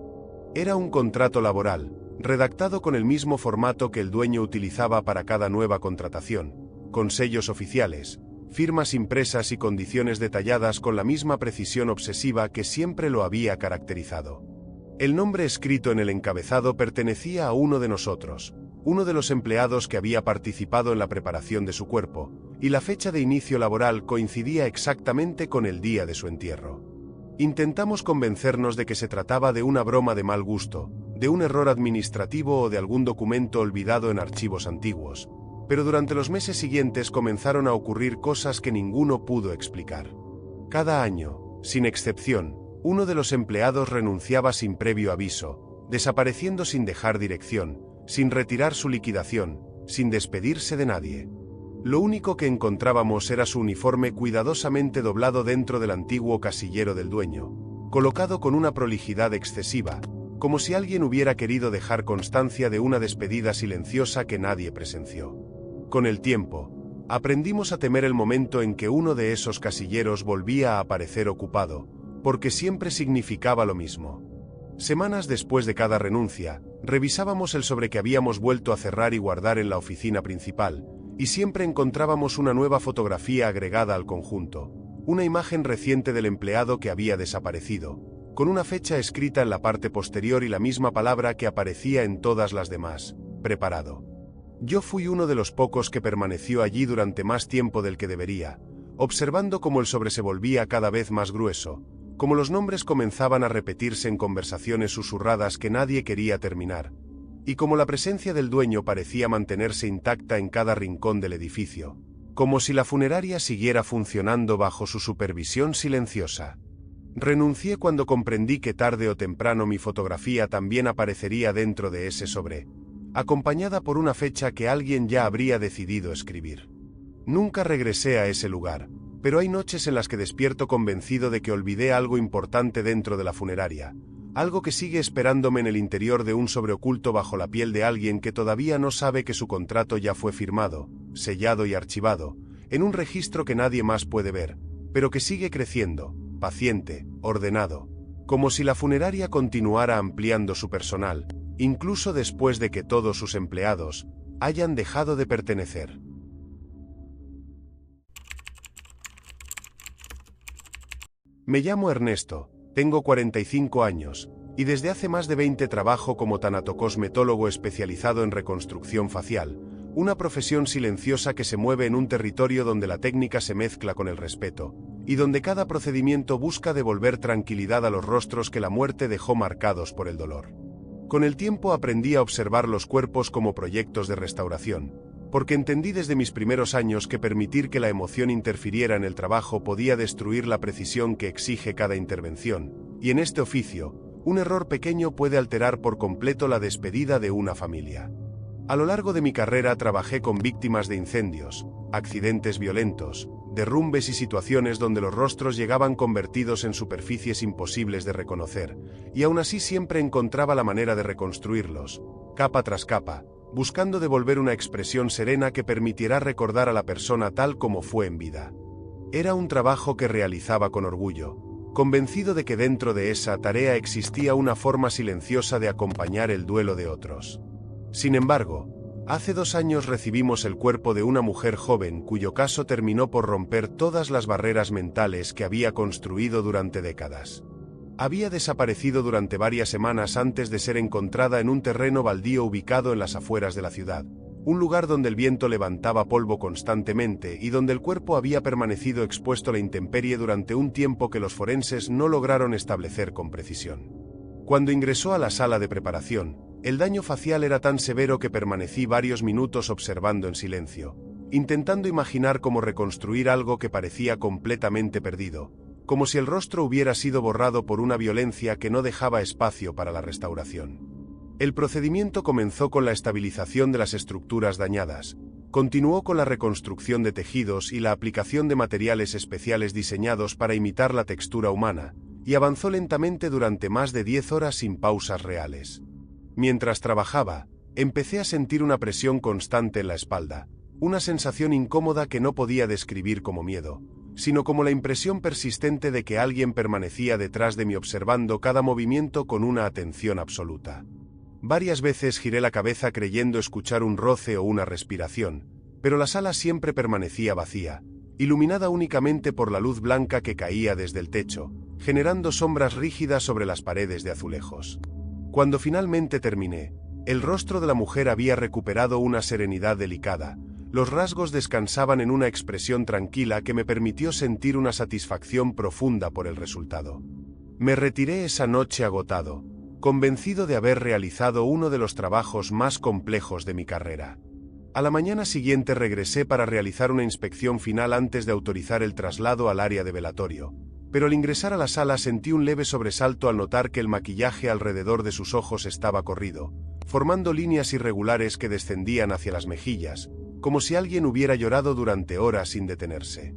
Era un contrato laboral, redactado con el mismo formato que el dueño utilizaba para cada nueva contratación, con sellos oficiales, firmas impresas y condiciones detalladas con la misma precisión obsesiva que siempre lo había caracterizado. El nombre escrito en el encabezado pertenecía a uno de nosotros, uno de los empleados que había participado en la preparación de su cuerpo, y la fecha de inicio laboral coincidía exactamente con el día de su entierro. Intentamos convencernos de que se trataba de una broma de mal gusto, de un error administrativo o de algún documento olvidado en archivos antiguos, pero durante los meses siguientes comenzaron a ocurrir cosas que ninguno pudo explicar. Cada año, sin excepción, uno de los empleados renunciaba sin previo aviso, desapareciendo sin dejar dirección, sin retirar su liquidación, sin despedirse de nadie. Lo único que encontrábamos era su uniforme cuidadosamente doblado dentro del antiguo casillero del dueño, colocado con una prolijidad excesiva, como si alguien hubiera querido dejar constancia de una despedida silenciosa que nadie presenció. Con el tiempo, aprendimos a temer el momento en que uno de esos casilleros volvía a aparecer ocupado, porque siempre significaba lo mismo. Semanas después de cada renuncia, revisábamos el sobre que habíamos vuelto a cerrar y guardar en la oficina principal, y siempre encontrábamos una nueva fotografía agregada al conjunto, una imagen reciente del empleado que había desaparecido, con una fecha escrita en la parte posterior y la misma palabra que aparecía en todas las demás: preparado. Yo fui uno de los pocos que permaneció allí durante más tiempo del que debería, observando cómo el sobre se volvía cada vez más grueso, como los nombres comenzaban a repetirse en conversaciones susurradas que nadie quería terminar, y como la presencia del dueño parecía mantenerse intacta en cada rincón del edificio, como si la funeraria siguiera funcionando bajo su supervisión silenciosa. Renuncié cuando comprendí que tarde o temprano mi fotografía también aparecería dentro de ese sobre, acompañada por una fecha que alguien ya habría decidido escribir. Nunca regresé a ese lugar, pero hay noches en las que despierto convencido de que olvidé algo importante dentro de la funeraria, algo que sigue esperándome en el interior de un sobre oculto bajo la piel de alguien que todavía no sabe que su contrato ya fue firmado, sellado y archivado, en un registro que nadie más puede ver, pero que sigue creciendo, paciente, ordenado, como si la funeraria continuara ampliando su personal, incluso después de que todos sus empleados hayan dejado de pertenecer. Me llamo Ernesto, tengo 45 años, y desde hace más de 20 trabajo como tanatocosmetólogo especializado en reconstrucción facial, una profesión silenciosa que se mueve en un territorio donde la técnica se mezcla con el respeto, y donde cada procedimiento busca devolver tranquilidad a los rostros que la muerte dejó marcados por el dolor. Con el tiempo aprendí a observar los cuerpos como proyectos de restauración, porque entendí desde mis primeros años que permitir que la emoción interfiriera en el trabajo podía destruir la precisión que exige cada intervención, y en este oficio, un error pequeño puede alterar por completo la despedida de una familia. A lo largo de mi carrera trabajé con víctimas de incendios, accidentes violentos, derrumbes y situaciones donde los rostros llegaban convertidos en superficies imposibles de reconocer, y aún así siempre encontraba la manera de reconstruirlos, capa tras capa, buscando devolver una expresión serena que permitiera recordar a la persona tal como fue en vida. Era un trabajo que realizaba con orgullo, convencido de que dentro de esa tarea existía una forma silenciosa de acompañar el duelo de otros. Sin embargo, hace 2 años recibimos el cuerpo de una mujer joven cuyo caso terminó por romper todas las barreras mentales que había construido durante décadas. Había desaparecido durante varias semanas antes de ser encontrada en un terreno baldío ubicado en las afueras de la ciudad, un lugar donde el viento levantaba polvo constantemente y donde el cuerpo había permanecido expuesto a la intemperie durante un tiempo que los forenses no lograron establecer con precisión. Cuando ingresó a la sala de preparación, el daño facial era tan severo que permanecí varios minutos observando en silencio, intentando imaginar cómo reconstruir algo que parecía completamente perdido, como si el rostro hubiera sido borrado por una violencia que no dejaba espacio para la restauración. El procedimiento comenzó con la estabilización de las estructuras dañadas, continuó con la reconstrucción de tejidos y la aplicación de materiales especiales diseñados para imitar la textura humana, y avanzó lentamente durante más de 10 horas sin pausas reales. Mientras trabajaba, empecé a sentir una presión constante en la espalda, una sensación incómoda que no podía describir como miedo, sino como la impresión persistente de que alguien permanecía detrás de mí observando cada movimiento con una atención absoluta. Varias veces giré la cabeza creyendo escuchar un roce o una respiración, pero la sala siempre permanecía vacía, iluminada únicamente por la luz blanca que caía desde el techo, generando sombras rígidas sobre las paredes de azulejos. Cuando finalmente terminé, el rostro de la mujer había recuperado una serenidad delicada, los rasgos descansaban en una expresión tranquila que me permitió sentir una satisfacción profunda por el resultado. Me retiré esa noche agotado, convencido de haber realizado uno de los trabajos más complejos de mi carrera. A la mañana siguiente regresé para realizar una inspección final antes de autorizar el traslado al área de velatorio, pero al ingresar a la sala sentí un leve sobresalto al notar que el maquillaje alrededor de sus ojos estaba corrido, formando líneas irregulares que descendían hacia las mejillas, como si alguien hubiera llorado durante horas sin detenerse.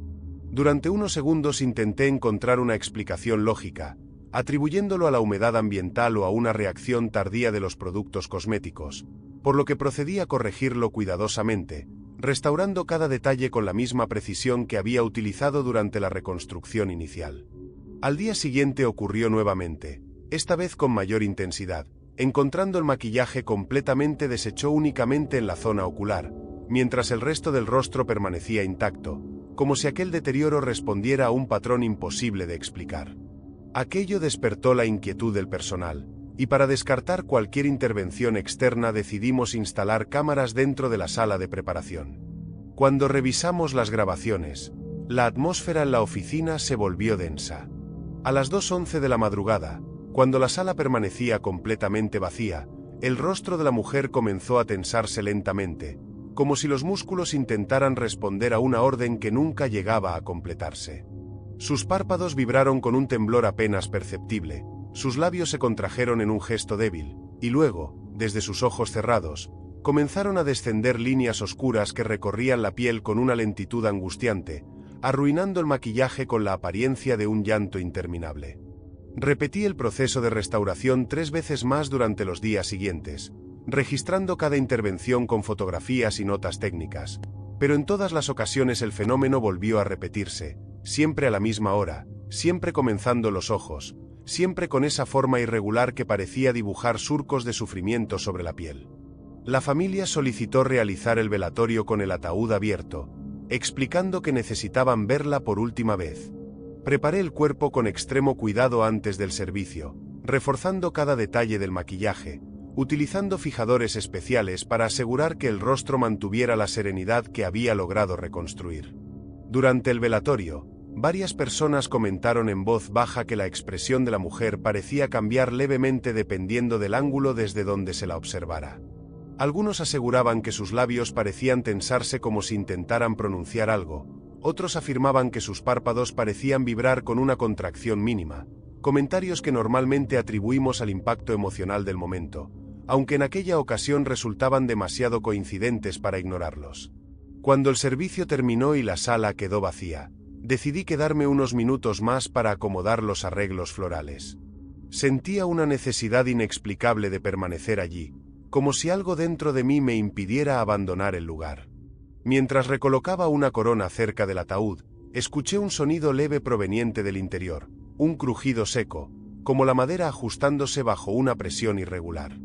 Durante unos segundos intenté encontrar una explicación lógica, atribuyéndolo a la humedad ambiental o a una reacción tardía de los productos cosméticos, por lo que procedí a corregirlo cuidadosamente, restaurando cada detalle con la misma precisión que había utilizado durante la reconstrucción inicial. Al día siguiente ocurrió nuevamente, esta vez con mayor intensidad, encontrando el maquillaje completamente deshecho únicamente en la zona ocular, mientras el resto del rostro permanecía intacto, como si aquel deterioro respondiera a un patrón imposible de explicar. Aquello despertó la inquietud del personal, y para descartar cualquier intervención externa decidimos instalar cámaras dentro de la sala de preparación. Cuando revisamos las grabaciones, la atmósfera en la oficina se volvió densa. A las 2:11 de la madrugada, cuando la sala permanecía completamente vacía, el rostro de la mujer comenzó a tensarse lentamente, como si los músculos intentaran responder a una orden que nunca llegaba a completarse. Sus párpados vibraron con un temblor apenas perceptible, sus labios se contrajeron en un gesto débil, y luego, desde sus ojos cerrados, comenzaron a descender líneas oscuras que recorrían la piel con una lentitud angustiante, arruinando el maquillaje con la apariencia de un llanto interminable. Repetí el proceso de restauración 3 veces más durante los días siguientes, registrando cada intervención con fotografías y notas técnicas, pero en todas las ocasiones el fenómeno volvió a repetirse, siempre a la misma hora, siempre comenzando los ojos, siempre con esa forma irregular que parecía dibujar surcos de sufrimiento sobre la piel. La familia solicitó realizar el velatorio con el ataúd abierto, explicando que necesitaban verla por última vez. Preparé el cuerpo con extremo cuidado antes del servicio, reforzando cada detalle del maquillaje, utilizando fijadores especiales para asegurar que el rostro mantuviera la serenidad que había logrado reconstruir. Durante el velatorio, varias personas comentaron en voz baja que la expresión de la mujer parecía cambiar levemente dependiendo del ángulo desde donde se la observara. Algunos aseguraban que sus labios parecían tensarse como si intentaran pronunciar algo, otros afirmaban que sus párpados parecían vibrar con una contracción mínima, comentarios que normalmente atribuimos al impacto emocional del momento, aunque en aquella ocasión resultaban demasiado coincidentes para ignorarlos. Cuando el servicio terminó y la sala quedó vacía, decidí quedarme unos minutos más para acomodar los arreglos florales. Sentía una necesidad inexplicable de permanecer allí, como si algo dentro de mí me impidiera abandonar el lugar. Mientras recolocaba una corona cerca del ataúd, escuché un sonido leve proveniente del interior, un crujido seco, como la madera ajustándose bajo una presión irregular.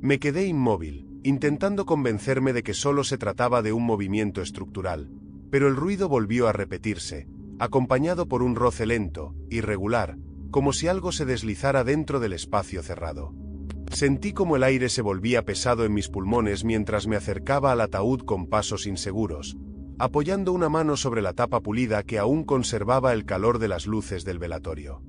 Me quedé inmóvil, intentando convencerme de que solo se trataba de un movimiento estructural, pero el ruido volvió a repetirse, acompañado por un roce lento, irregular, como si algo se deslizara dentro del espacio cerrado. Sentí como el aire se volvía pesado en mis pulmones mientras me acercaba al ataúd con pasos inseguros, apoyando una mano sobre la tapa pulida que aún conservaba el calor de las luces del velatorio.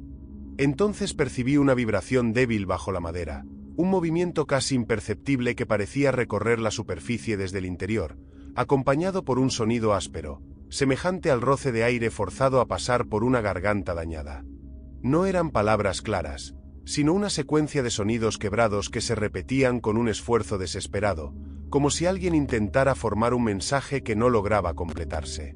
Entonces percibí una vibración débil bajo la madera, un movimiento casi imperceptible que parecía recorrer la superficie desde el interior, acompañado por un sonido áspero, semejante al roce de aire forzado a pasar por una garganta dañada. No eran palabras claras, sino una secuencia de sonidos quebrados que se repetían con un esfuerzo desesperado, como si alguien intentara formar un mensaje que no lograba completarse.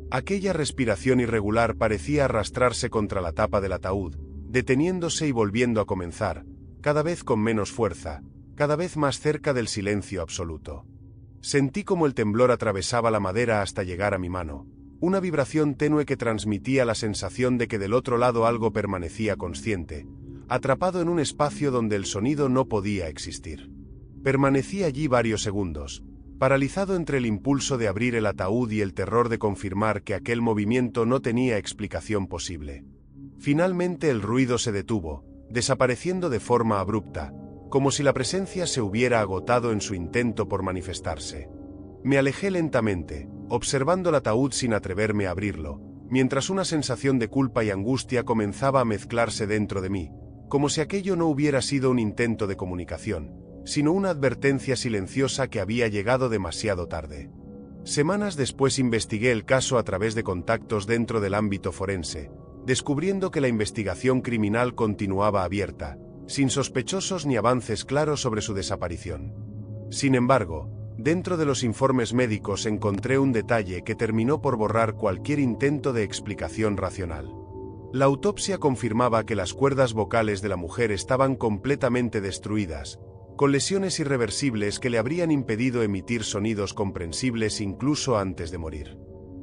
Aquella respiración irregular parecía arrastrarse contra la tapa del ataúd, deteniéndose y volviendo a comenzar, cada vez con menos fuerza, cada vez más cerca del silencio absoluto. Sentí como el temblor atravesaba la madera hasta llegar a mi mano, una vibración tenue que transmitía la sensación de que del otro lado algo permanecía consciente, atrapado en un espacio donde el sonido no podía existir. Permanecí allí varios segundos, paralizado entre el impulso de abrir el ataúd y el terror de confirmar que aquel movimiento no tenía explicación posible. Finalmente el ruido se detuvo, desapareciendo de forma abrupta, como si la presencia se hubiera agotado en su intento por manifestarse. Me alejé lentamente, observando el ataúd sin atreverme a abrirlo, mientras una sensación de culpa y angustia comenzaba a mezclarse dentro de mí, como si aquello no hubiera sido un intento de comunicación, sino una advertencia silenciosa que había llegado demasiado tarde. Semanas después investigué el caso a través de contactos dentro del ámbito forense, descubriendo que la investigación criminal continuaba abierta, sin sospechosos ni avances claros sobre su desaparición. Sin embargo, dentro de los informes médicos encontré un detalle que terminó por borrar cualquier intento de explicación racional. La autopsia confirmaba que las cuerdas vocales de la mujer estaban completamente destruidas, con lesiones irreversibles que le habrían impedido emitir sonidos comprensibles incluso antes de morir.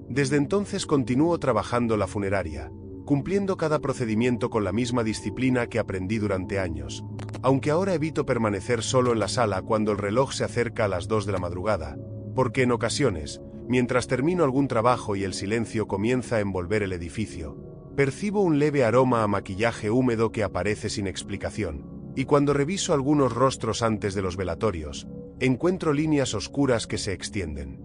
Desde entonces continúo trabajando la funeraria, cumpliendo cada procedimiento con la misma disciplina que aprendí durante años, aunque ahora evito permanecer solo en la sala cuando el reloj se acerca a las 2 de la madrugada, porque en ocasiones, mientras termino algún trabajo y el silencio comienza a envolver el edificio, percibo un leve aroma a maquillaje húmedo que aparece sin explicación, y cuando reviso algunos rostros antes de los velatorios, encuentro líneas oscuras que se extienden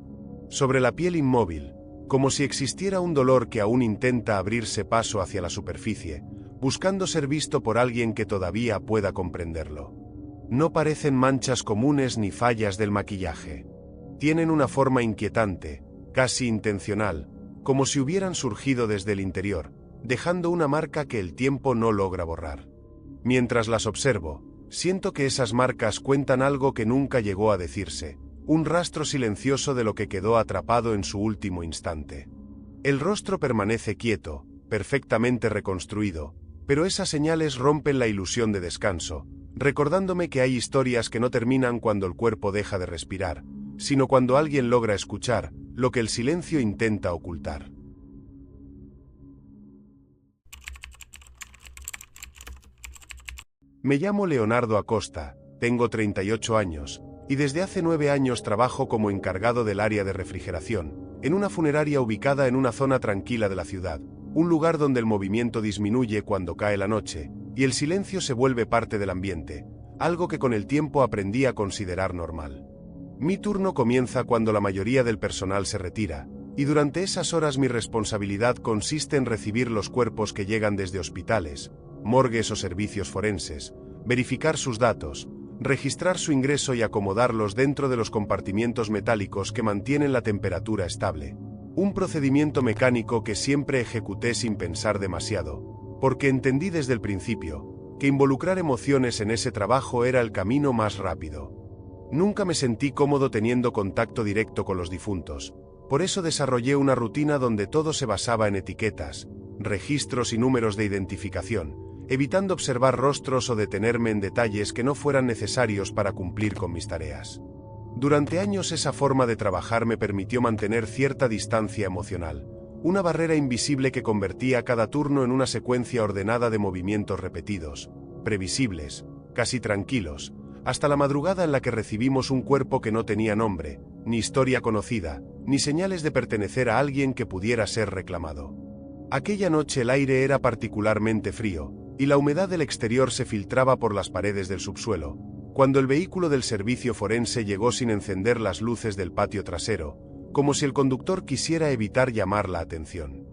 sobre la piel inmóvil, como si existiera un dolor que aún intenta abrirse paso hacia la superficie, buscando ser visto por alguien que todavía pueda comprenderlo. No parecen manchas comunes ni fallas del maquillaje. Tienen una forma inquietante, casi intencional, como si hubieran surgido desde el interior, dejando una marca que el tiempo no logra borrar. Mientras las observo, siento que esas marcas cuentan algo que nunca llegó a decirse, un rastro silencioso de lo que quedó atrapado en su último instante. El rostro permanece quieto, perfectamente reconstruido, pero esas señales rompen la ilusión de descanso, recordándome que hay historias que no terminan cuando el cuerpo deja de respirar, sino cuando alguien logra escuchar lo que el silencio intenta ocultar. Me llamo Leonardo Acosta, tengo 38 años, y desde hace 9 años trabajo como encargado del área de refrigeración, en una funeraria ubicada en una zona tranquila de la ciudad, un lugar donde el movimiento disminuye cuando cae la noche, y el silencio se vuelve parte del ambiente, algo que con el tiempo aprendí a considerar normal. Mi turno comienza cuando la mayoría del personal se retira, y durante esas horas mi responsabilidad consiste en recibir los cuerpos que llegan desde hospitales, morgues o servicios forenses, verificar sus datos, registrar su ingreso y acomodarlos dentro de los compartimientos metálicos que mantienen la temperatura estable. Un procedimiento mecánico que siempre ejecuté sin pensar demasiado, porque entendí desde el principio que involucrar emociones en ese trabajo era el camino más rápido. Nunca me sentí cómodo teniendo contacto directo con los difuntos, por eso desarrollé una rutina donde todo se basaba en etiquetas, registros y números de identificación, evitando observar rostros o detenerme en detalles que no fueran necesarios para cumplir con mis tareas. Durante años esa forma de trabajar me permitió mantener cierta distancia emocional, una barrera invisible que convertía cada turno en una secuencia ordenada de movimientos repetidos, previsibles, casi tranquilos, hasta la madrugada en la que recibimos un cuerpo que no tenía nombre, ni historia conocida, ni señales de pertenecer a alguien que pudiera ser reclamado. Aquella noche el aire era particularmente frío, y la humedad del exterior se filtraba por las paredes del subsuelo, cuando el vehículo del servicio forense llegó sin encender las luces del patio trasero, como si el conductor quisiera evitar llamar la atención.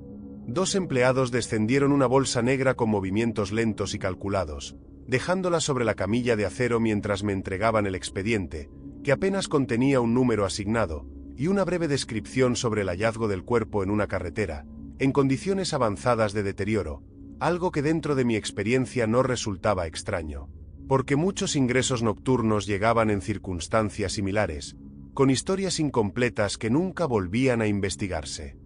2 empleados descendieron una bolsa negra con movimientos lentos y calculados, dejándola sobre la camilla de acero mientras me entregaban el expediente, que apenas contenía un número asignado, y una breve descripción sobre el hallazgo del cuerpo en una carretera, en condiciones avanzadas de deterioro, algo que dentro de mi experiencia no resultaba extraño, porque muchos ingresos nocturnos llegaban en circunstancias similares, con historias incompletas que nunca volvían a investigarse.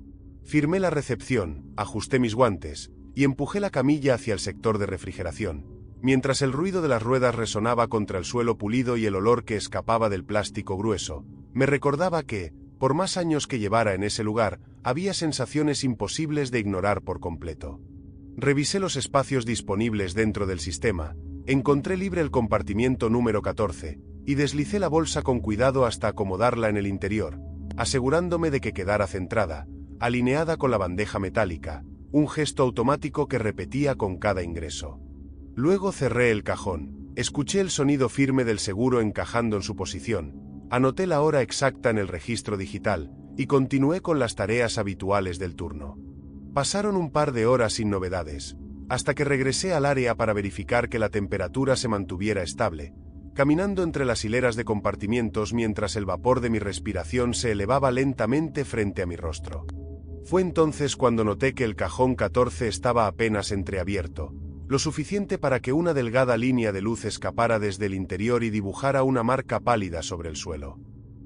Firmé la recepción, ajusté mis guantes, y empujé la camilla hacia el sector de refrigeración, mientras el ruido de las ruedas resonaba contra el suelo pulido y el olor que escapaba del plástico grueso, me recordaba que, por más años que llevara en ese lugar, había sensaciones imposibles de ignorar por completo. Revisé los espacios disponibles dentro del sistema, encontré libre el compartimiento número 14, y deslicé la bolsa con cuidado hasta acomodarla en el interior, asegurándome de que quedara centrada, alineada con la bandeja metálica, un gesto automático que repetía con cada ingreso. Luego cerré el cajón, escuché el sonido firme del seguro encajando en su posición, anoté la hora exacta en el registro digital, y continué con las tareas habituales del turno. Pasaron un par de horas sin novedades, hasta que regresé al área para verificar que la temperatura se mantuviera estable, caminando entre las hileras de compartimientos mientras el vapor de mi respiración se elevaba lentamente frente a mi rostro. Fue entonces cuando noté que el cajón 14 estaba apenas entreabierto, lo suficiente para que una delgada línea de luz escapara desde el interior y dibujara una marca pálida sobre el suelo.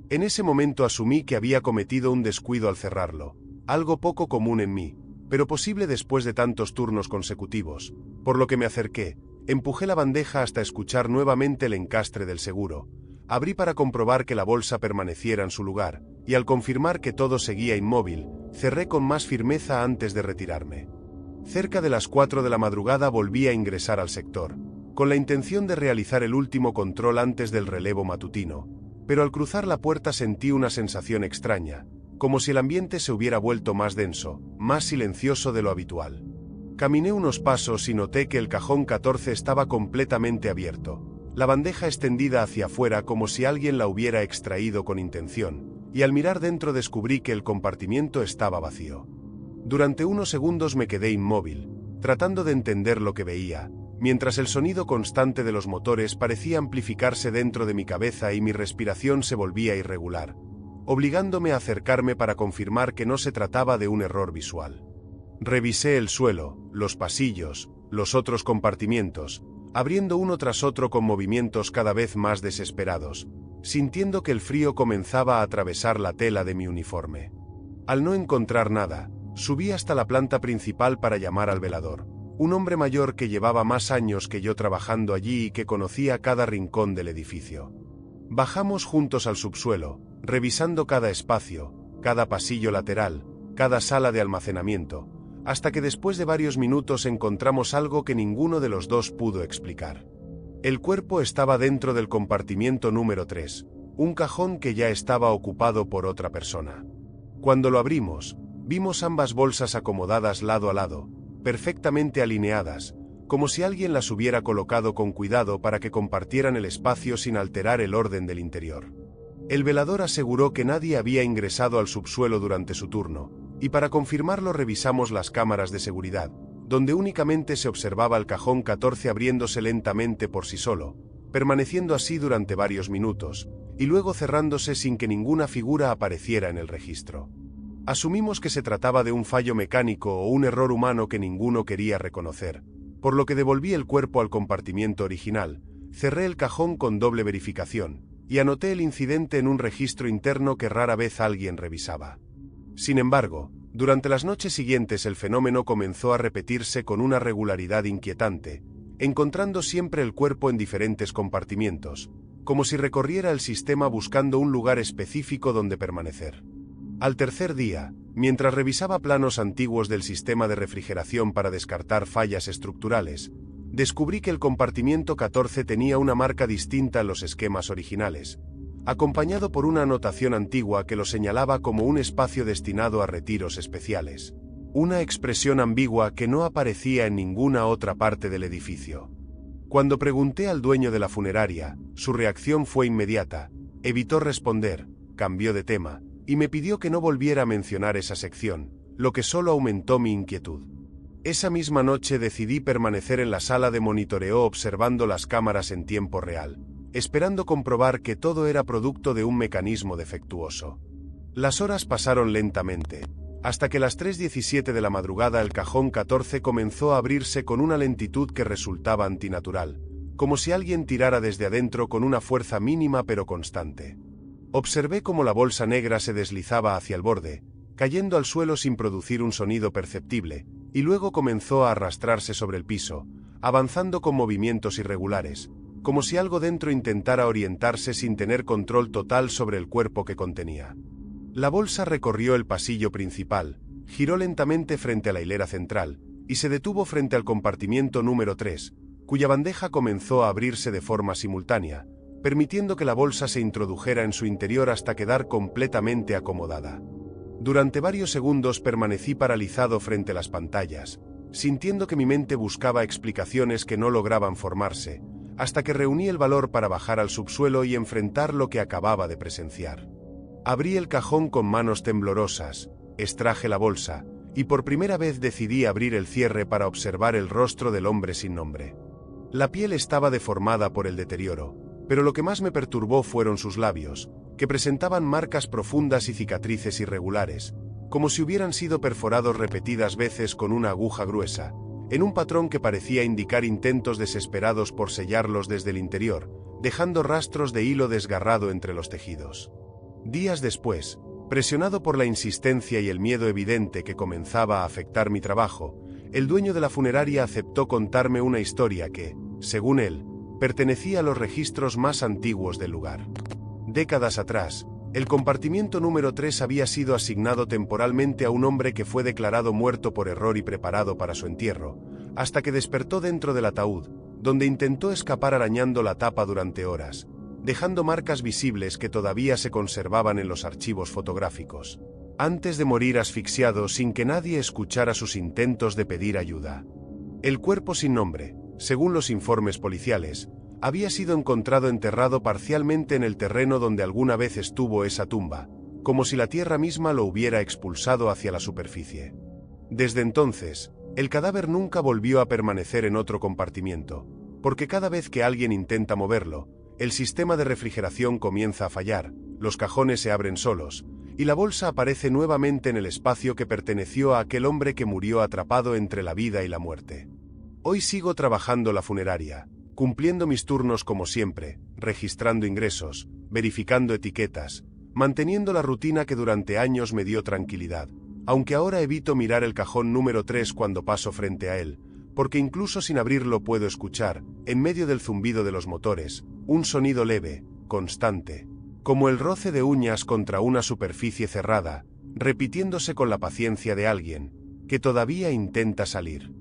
En ese momento asumí que había cometido un descuido al cerrarlo, algo poco común en mí, pero posible después de tantos turnos consecutivos, por lo que me acerqué, empujé la bandeja hasta escuchar nuevamente el encastre del seguro, abrí para comprobar que la bolsa permaneciera en su lugar, y al confirmar que todo seguía inmóvil, cerré con más firmeza antes de retirarme. Cerca de las 4 de la madrugada volví a ingresar al sector, con la intención de realizar el último control antes del relevo matutino, pero al cruzar la puerta sentí una sensación extraña, como si el ambiente se hubiera vuelto más denso, más silencioso de lo habitual. Caminé unos pasos y noté que el cajón 14 estaba completamente abierto, la bandeja extendida hacia afuera como si alguien la hubiera extraído con intención, y al mirar dentro descubrí que el compartimiento estaba vacío. Durante unos segundos me quedé inmóvil, tratando de entender lo que veía, mientras el sonido constante de los motores parecía amplificarse dentro de mi cabeza y mi respiración se volvía irregular, obligándome a acercarme para confirmar que no se trataba de un error visual. Revisé el suelo, los pasillos, los otros compartimientos, abriendo uno tras otro con movimientos cada vez más desesperados, sintiendo que el frío comenzaba a atravesar la tela de mi uniforme. Al no encontrar nada, subí hasta la planta principal para llamar al velador, un hombre mayor que llevaba más años que yo trabajando allí y que conocía cada rincón del edificio. Bajamos juntos al subsuelo, revisando cada espacio, cada pasillo lateral, cada sala de almacenamiento, hasta que después de varios minutos encontramos algo que ninguno de los dos pudo explicar. El cuerpo estaba dentro del compartimiento número 3, un cajón que ya estaba ocupado por otra persona. Cuando lo abrimos, vimos ambas bolsas acomodadas lado a lado, perfectamente alineadas, como si alguien las hubiera colocado con cuidado para que compartieran el espacio sin alterar el orden del interior. El velador aseguró que nadie había ingresado al subsuelo durante su turno, y para confirmarlo revisamos las cámaras de seguridad, donde únicamente se observaba el cajón 14 abriéndose lentamente por sí solo, permaneciendo así durante varios minutos, y luego cerrándose sin que ninguna figura apareciera en el registro. Asumimos que se trataba de un fallo mecánico o un error humano que ninguno quería reconocer, por lo que devolví el cuerpo al compartimiento original, cerré el cajón con doble verificación, y anoté el incidente en un registro interno que rara vez alguien revisaba. Sin embargo, durante las noches siguientes el fenómeno comenzó a repetirse con una regularidad inquietante, encontrando siempre el cuerpo en diferentes compartimientos, como si recorriera el sistema buscando un lugar específico donde permanecer. Al tercer día, mientras revisaba planos antiguos del sistema de refrigeración para descartar fallas estructurales, descubrí que el compartimiento 14 tenía una marca distinta en los esquemas originales, acompañado por una anotación antigua que lo señalaba como un espacio destinado a retiros especiales, una expresión ambigua que no aparecía en ninguna otra parte del edificio. Cuando pregunté al dueño de la funeraria, su reacción fue inmediata, evitó responder, cambió de tema, y me pidió que no volviera a mencionar esa sección, lo que solo aumentó mi inquietud. Esa misma noche decidí permanecer en la sala de monitoreo observando las cámaras en tiempo real, esperando comprobar que todo era producto de un mecanismo defectuoso. Las horas pasaron lentamente, hasta que a las 3:17 de la madrugada el cajón 14 comenzó a abrirse con una lentitud que resultaba antinatural, como si alguien tirara desde adentro con una fuerza mínima pero constante. Observé cómo la bolsa negra se deslizaba hacia el borde, cayendo al suelo sin producir un sonido perceptible, y luego comenzó a arrastrarse sobre el piso, avanzando con movimientos irregulares, como si algo dentro intentara orientarse sin tener control total sobre el cuerpo que contenía. La bolsa recorrió el pasillo principal, giró lentamente frente a la hilera central, y se detuvo frente al compartimiento número 3, cuya bandeja comenzó a abrirse de forma simultánea, permitiendo que la bolsa se introdujera en su interior hasta quedar completamente acomodada. Durante varios segundos permanecí paralizado frente a las pantallas, sintiendo que mi mente buscaba explicaciones que no lograban formarse, hasta que reuní el valor para bajar al subsuelo y enfrentar lo que acababa de presenciar. Abrí el cajón con manos temblorosas, extraje la bolsa, y por primera vez decidí abrir el cierre para observar el rostro del hombre sin nombre. La piel estaba deformada por el deterioro, pero lo que más me perturbó fueron sus labios, que presentaban marcas profundas y cicatrices irregulares, como si hubieran sido perforados repetidas veces con una aguja gruesa, en un patrón que parecía indicar intentos desesperados por sellarlos desde el interior, dejando rastros de hilo desgarrado entre los tejidos. Días después, Presionado por la insistencia y el miedo evidente que comenzaba a afectar mi trabajo, el dueño de la funeraria aceptó contarme una historia que, según él, pertenecía a los registros más antiguos del lugar. Décadas atrás, el compartimiento número 3 había sido asignado temporalmente a un hombre que fue declarado muerto por error y preparado para su entierro, hasta que despertó dentro del ataúd, donde intentó escapar arañando la tapa durante horas, dejando marcas visibles que todavía se conservaban en los archivos fotográficos, antes de morir asfixiado sin que nadie escuchara sus intentos de pedir ayuda. El cuerpo sin nombre, según los informes policiales, había sido encontrado enterrado parcialmente en el terreno donde alguna vez estuvo esa tumba, como si la tierra misma lo hubiera expulsado hacia la superficie. Desde entonces, el cadáver nunca volvió a permanecer en otro compartimiento, porque cada vez que alguien intenta moverlo, el sistema de refrigeración comienza a fallar, los cajones se abren solos, y la bolsa aparece nuevamente en el espacio que perteneció a aquel hombre que murió atrapado entre la vida y la muerte. Hoy sigo trabajando la funeraria, cumpliendo mis turnos como siempre, registrando ingresos, verificando etiquetas, manteniendo la rutina que durante años me dio tranquilidad, aunque ahora evito mirar el cajón número 3 cuando paso frente a él, porque incluso sin abrirlo puedo escuchar, en medio del zumbido de los motores, un sonido leve, constante, como el roce de uñas contra una superficie cerrada, repitiéndose con la paciencia de alguien que todavía intenta salir.